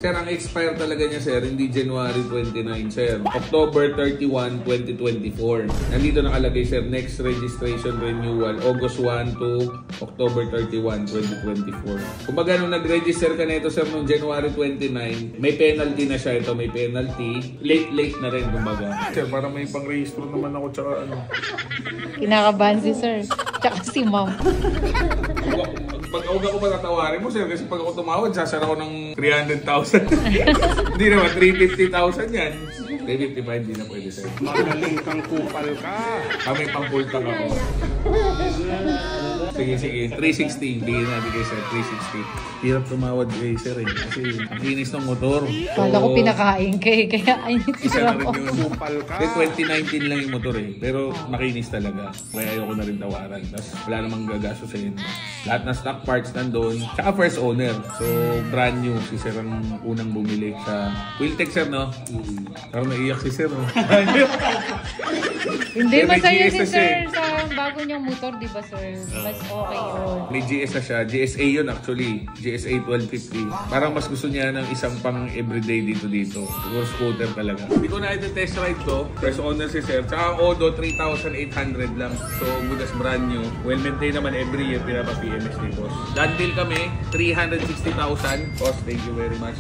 Sir, ang expire talaga niya, sir, hindi January 29, sir. October 31, 2024. Nandito nakalagay, sir, next registration renewal, August 1 to October 31, 2024. Kung baga nung nag-register ka na ito, sir, noong January 29, may penalty na siya. Ito may penalty. Late na rin, kumbaga. Sir, parang may pang-registro naman ako, tsaka ano. Kinakabahan si sir. Tsaka si ma'am. Pag ako patatawarin mo, sir, kasi pag ako tumawad, sasara ko ng 300,000. Hindi naman, 350,000 yan. 355, hindi na pwede, sir. Magaling kang kupal ka. Kami pang full tank ako. Sige. 360. Bigyan natin kay sir, 360. Hirap tumawad kay sir eh. Kasi ang kinis ng motor. Kala ko pinakain kay kaya ayun. Isa na rin yun. Kupal ka. 2019 lang yung motor eh. Pero makinis talaga. Kaya ayoko na rin tawaran. Tapos wala namang gagasto sa inyo. Lahat ng stock parts nandun. Tsaka first owner. So brand new. Si sir ang unang bumili sa Wiltec, sir, no? Parang naiyak si sir, no? Hindi, May masaya GS si na siya sir sa bago niyang motor, di ba sir? Mas okay yun. May GS na siya. GSA yun actually. GSA 1250. Parang mas gusto niya ng isang pang everyday dito. Siguro scooter talaga. Hindi ko na ito-test ride to. First owner si sir. Tsaka ang Odo, 3,800 lang. So, good as brand new. Well maintained naman every year. Pinapa-PMS ni boss. Done deal kami. 360,000. Boss, thank you very much.